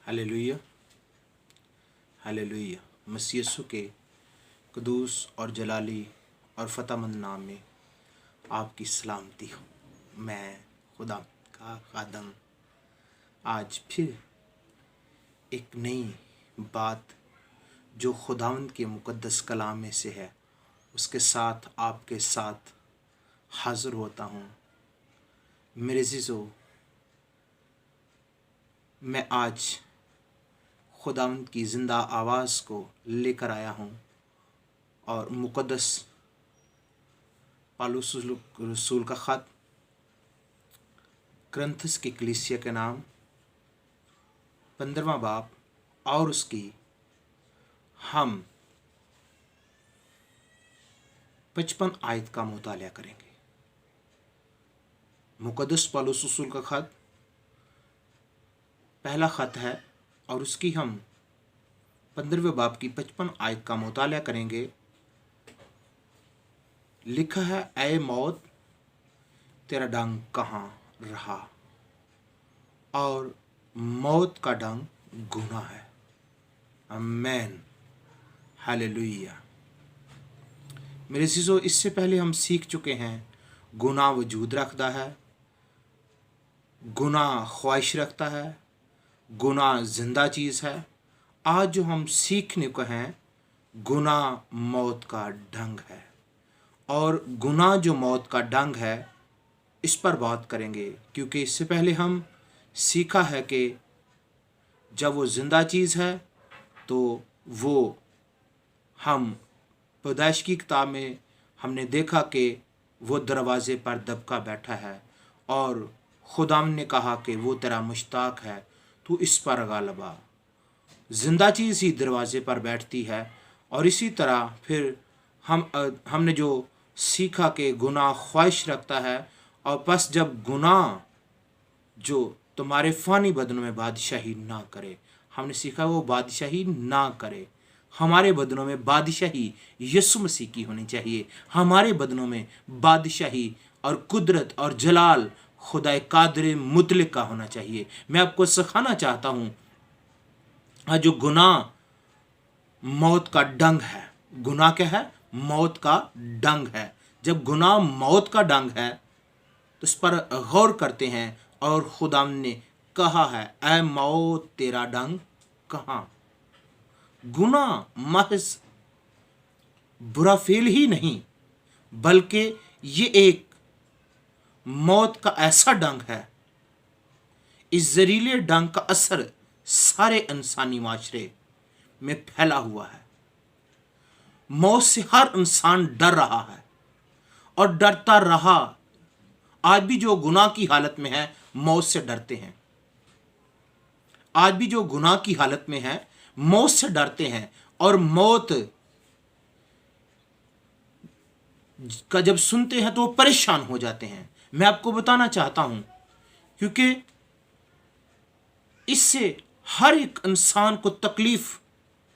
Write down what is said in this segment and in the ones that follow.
Hallelujah, hallelujah. मसीह यीशु के कदूस और जलाली और फतेहमंद नाम में आपकी सलामती हो। मैं खुदा का खादम आज फिर एक नई बात जो खुदावंद के मुकद्दस कलाम में से है उसके साथ आपके साथ हाज़िर होता हूँ। मेरे अज़ीज़ों, मैं आज खुदावंद की ज़िंदा आवाज़ को लेकर आया हूँ और मुकद्दस पौलुस रसूल का ख़त कुरिन्थियों की कलीसिया के नाम 15वां बाब और उसकी हम 55 आयत का मुताला करेंगे। मुकद्दस पौलुस रसूल का ख़त पहला ख़त है और उसकी हम 15वें बाब की 55 आयत का मुताला करेंगे। लिखा है, ऐ मौत तेरा डंग कहाँ रहा, और मौत का डंग गुनाह है। आमीन, हालेलुया। मेरे अज़ीज़ों, इससे पहले हम सीख चुके हैं गुनाह वजूद रखता है, गुनाह ख्वाहिश रखता है, गुनाह जिंदा चीज़ है। आज जो हम सीखने को हैं, गुनाह मौत का ढंग है, और गुनाह जो मौत का ढंग है इस पर बात करेंगे। क्योंकि इससे पहले हम सीखा है कि जब वो जिंदा चीज़ है तो वो हम पैदाइश की किताब में हमने देखा कि वो दरवाज़े पर दबका बैठा है और खुदा ने कहा कि वो तेरा मुश्ताक है, तू इस पर गालबा। जिंदा चीज़ ही दरवाज़े पर बैठती है। और इसी तरह फिर हमने जो सीखा कि गुनाह ख्वाहिश रखता है, और बस जब गुनाह जो तुम्हारे फ़ानी बदनों में बादशाही ना करे, हमने सीखा वो बादशाही ना करे। हमारे बदनों में बादशाही यीशु मसीह की होनी चाहिए। हमारे बदनों में बादशाही और कुदरत और जलाल खुदा कादिर मुतलक का होना चाहिए। मैं आपको सिखाना चाहता हूँ, जो गुनाह मौत का डंग है। गुनाह क्या है? मौत का डंग है। जब गुनाह मौत का डंग है तो इस पर गौर करते हैं, और खुदा ने कहा है, ऐ मौत तेरा डंग कहाँ। गुनाह महज बुरा फेल ही नहीं, बल्कि ये एक मौत का ऐसा डंग है। इस जहरीले डंग का असर सारे इंसानी माशरे में फैला हुआ है। मौत से हर इंसान डर रहा है और डरता रहा। आज भी जो गुनाह की हालत में है मौत से डरते हैं। आज भी जो गुनाह की हालत में है मौत से डरते हैं, और मौत का जब सुनते हैं तो वो परेशान हो जाते हैं। मैं आपको बताना चाहता हूं, क्योंकि इससे हर एक इंसान को तकलीफ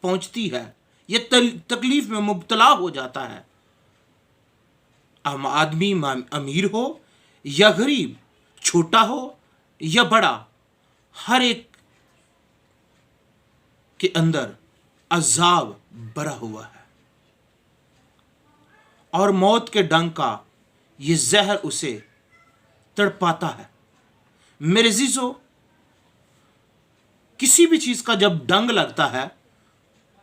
पहुंचती है। ये तकलीफ में मुब्तला हो जाता है। आदमी अमीर हो या गरीब, छोटा हो या बड़ा, हर एक के अंदर अजाब भरा हुआ है, और मौत के डंग का ये जहर उसे तड़पाता है। मेरे अज़ीज़ों, किसी भी चीज का जब डंग लगता है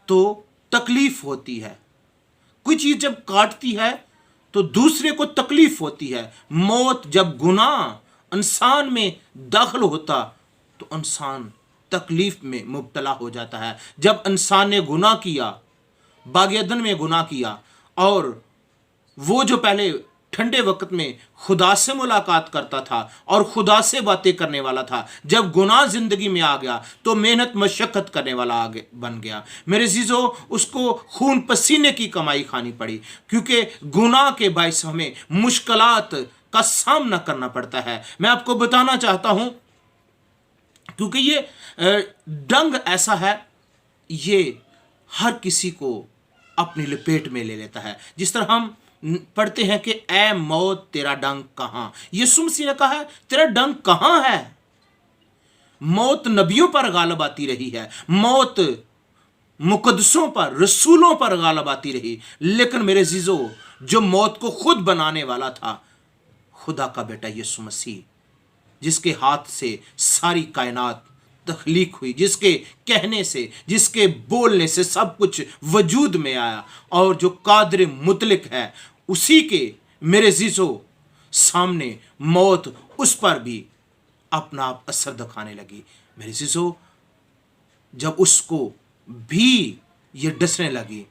तो तकलीफ होती है। कोई चीज जब काटती है तो दूसरे को तकलीफ होती है। मौत जब गुनाह इंसान में दाखिल होता तो इंसान तकलीफ में मुब्तला हो जाता है। जब इंसान ने गुनाह किया, बाग अदन में गुनाह किया, और वो जो पहले ठंडे वक्त में खुदा से मुलाकात करता था और खुदा से बातें करने वाला था, जब गुनाह जिंदगी में आ गया तो मेहनत मशक्कत करने वाला आगे बन गया। मेरे अज़ीज़ों, उसको खून पसीने की कमाई खानी पड़ी, क्योंकि गुनाह के बायस हमें मुश्किलात का सामना करना पड़ता है। मैं आपको बताना चाहता हूं, क्योंकि ये डंग ऐसा है, ये हर किसी को अपनी लपेट में ले लेता है। जिस तरह हम पढ़ते हैं कि ऐ मौत तेरा डंग कहाँ। यीशु मसीह ने कहा है, तेरा डंग कहाँ है। मौत नबियों पर गालिब आती रही है, मौत मुकद्दसों पर, रसूलों पर गालिब आती रही, लेकिन मेरे अजीजों, जो मौत को खुद बनाने वाला था, खुदा का बेटा यीशु मसीह, जिसके हाथ से सारी कायनात तख्लीक हुई, जिसके कहने से, जिसके बोलने से सब कुछ वजूद में आया, और जो कादिर मुतलक है, उसी के मेरे अजीजों सामने मौत उस पर भी अपना आप असर दिखाने लगी। मेरे अजीजों, जब उसको भी ये डसने लगी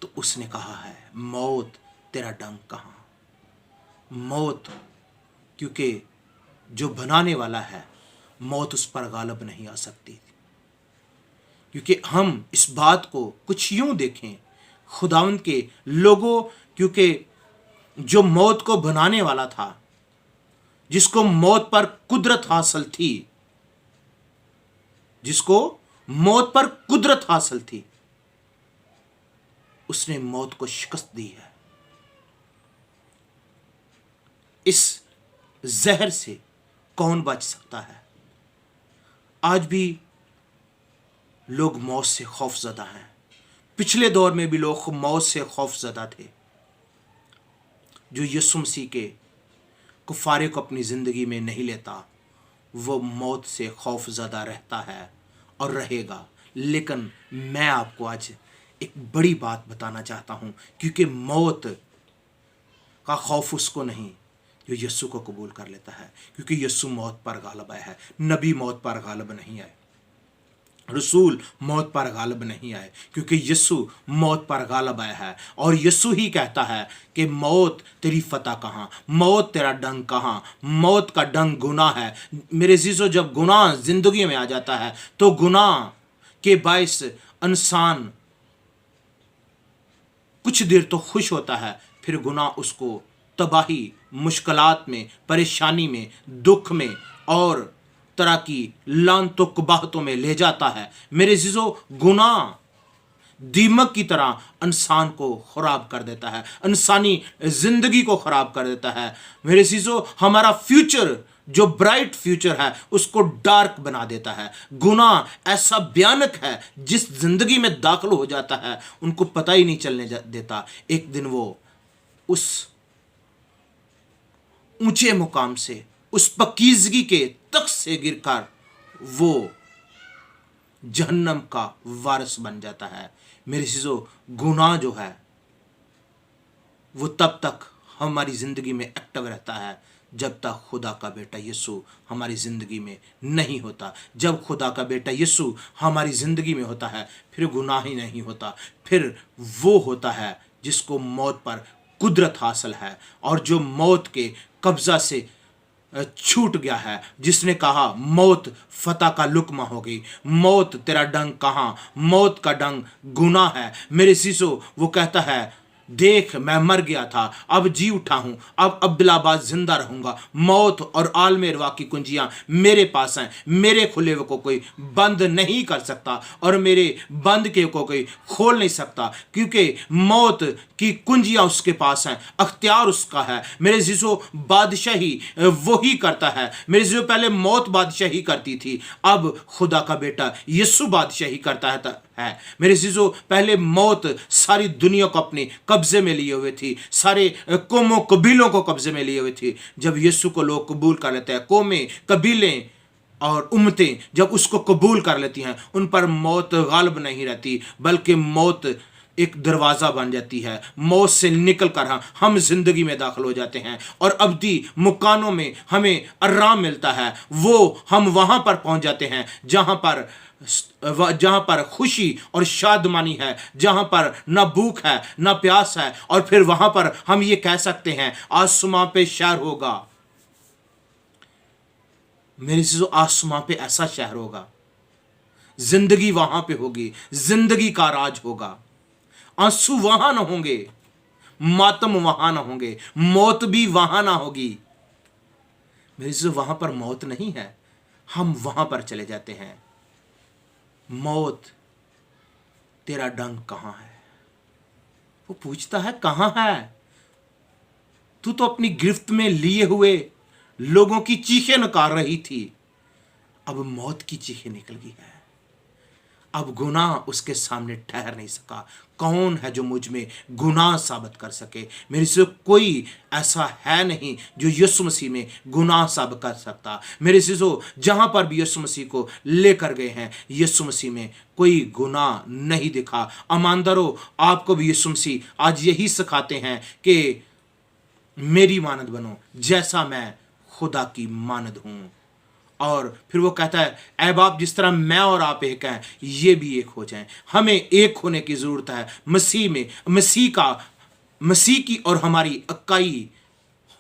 तो उसने कहा है, मौत तेरा डंक कहाँ। मौत, क्योंकि जो बनाने वाला है, मौत उस पर गालिब नहीं आ सकती। क्योंकि हम इस बात को कुछ यूं देखें, खुदावंद के लोगों, क्योंकि जो मौत को बनाने वाला था, जिसको मौत पर कुदरत हासिल थी, जिसको मौत पर कुदरत हासिल थी, उसने मौत को शिकस्त दी है। इस जहर से कौन बच सकता है? आज भी लोग मौत से खौफजदा हैं। पिछले दौर में भी लोग मौत से खौफजदा थे। जो यीशु मसीह के कुफारे को अपनी ज़िंदगी में नहीं लेता, वो मौत से खौफजदा रहता है और रहेगा। लेकिन मैं आपको आज एक बड़ी बात बताना चाहता हूँ, क्योंकि मौत का खौफ उसको नहीं जो यीशु को कबूल कर लेता है, क्योंकि यीशु मौत पर गालिब आया है। नबी मौत पर गालिब नहीं आए, रसूल मौत पर गालिब नहीं आए, क्योंकि यीशु मौत पर गालिब आया है। और यीशु ही कहता है कि मौत तेरी फतह कहाँ, मौत तेरा डंक कहाँ। मौत का डंक गुनाह है। मेरे अजीजों, जब गुनाह जिंदगी में आ जाता है तो गुनाह के बायस इंसान कुछ देर तो खुश होता है, फिर गुनाह उसको तबाही, मुश्किलात में, परेशानी में, दुख में और तरह की लानतों कबाहतों में ले जाता है। मेरे अजीजों, गुनाह दीमक की तरह इंसान को खराब कर देता है, इंसानी जिंदगी को खराब कर देता है। मेरे अजीजों, हमारा फ्यूचर, जो ब्राइट फ्यूचर है, उसको डार्क बना देता है। गुनाह ऐसा भयानक है, जिस जिंदगी में दाखिल हो जाता है उनको पता ही नहीं चलने देता। एक दिन वो उस ऊंचे मुकाम से, उस पकीजगी के तख्त से गिरकर वो जहन्नम का वारिस बन जाता है। मेरे चीजों, गुनाह जो है वो तब तक हमारी जिंदगी में एक्टिव रहता है जब तक खुदा का बेटा यीशु हमारी ज़िंदगी में नहीं होता। जब खुदा का बेटा यीशु हमारी ज़िंदगी में होता है, फिर गुनाह ही नहीं होता, फिर वो होता है जिसको मौत पर कुदरत हासिल है, और जो मौत के कब्ज़ा से छूट गया है, जिसने कहा मौत फतह का लुकमा हो गई, मौत तेरा डंक कहाँ, मौत का डंक गुनाह है। मेरे शीशो, वो कहता है देख मैं मर गया था, अब जी उठा हूँ, अब अब्दुलाबाद जिंदा रहूंगा। मौत और आलम अरवाह की कुंजियाँ मेरे पास हैं, मेरे खुले हुए को कोई बंद नहीं कर सकता और मेरे बंद के को कोई खोल नहीं सकता, क्योंकि मौत की कुंजियाँ उसके पास हैं, अख्तियार उसका है। मेरे जीजो, बादशाही वो ही करता है। मेरे जीजो, पहले मौत बादशाही करती थी, अब खुदा का बेटा यीशु बादशाही करता है। मेरे जीजो, पहले मौत सारी दुनिया को अपने कब्जे में लिए हुए थी, सारे कौमों कबीलों को कब्जे में लिए हुए थी। जब यीशु को लोग कबूल कर लेते हैं, कौमें, कबीलें और उम्मतें जब उसको कबूल कर लेती हैं, उन पर मौत गालिब नहीं रहती, बल्कि मौत एक दरवाज़ा बन जाती है। मौत से निकल कर हम जिंदगी में दाखिल हो जाते हैं और अब्दी मुकानों में हमें आराम मिलता है। वो हम वहाँ पर पहुँच जाते हैं जहाँ पर खुशी और शादमानी है, जहाँ पर ना भूख है ना प्यास है, और फिर वहाँ पर हम ये कह सकते हैं आसमां पे शहर होगा। मेरे चीज़ों, आसमां पे ऐसा शहर होगा, जिंदगी वहाँ पे होगी, जिंदगी का राज होगा। आंसू वहां ना होंगे, मातम वहां ना होंगे, मौत भी वहां ना होगी। मेरे से वहां पर मौत नहीं है, हम वहां पर चले जाते हैं। मौत तेरा डंक कहां है? वो पूछता है कहां है? तू तो अपनी गिरफ्त में लिए हुए लोगों की चीखें नकार रही थी, अब मौत की चीखें निकल गई है। अब गुनाह उसके सामने ठहर नहीं सका। कौन है जो मुझ में गुनाह साबित कर सके? मेरे से कोई ऐसा है नहीं जो यीशु मसीह में गुनाह साबित कर सकता। मेरे शिशो, जहां पर भी यीशु मसीह को लेकर गए हैं, यीशु मसीह में कोई गुनाह नहीं दिखा। ईमानदारों, आपको भी यीशु मसीह आज यही सिखाते हैं कि मेरी मानद बनो जैसा मैं खुदा की मानद हूं। और फिर वो कहता है, ऐ बाप, जिस तरह मैं और आप एक हैं, ये भी एक हो जाएं। हमें एक होने की जरूरत है मसीह में। मसीह की और हमारी इकाई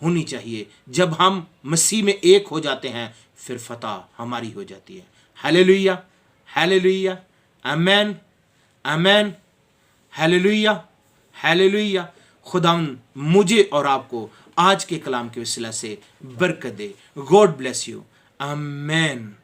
होनी चाहिए। जब हम मसीह में एक हो जाते हैं, फिर फतह हमारी हो जाती है। हालेलुया, हालेलुया, आमेन, आमेन, हालेलुया, हालेलुया। खुदावंद मुझे और आपको आज के कलाम के वसीला से बरकत दे। God bless you. आमेन।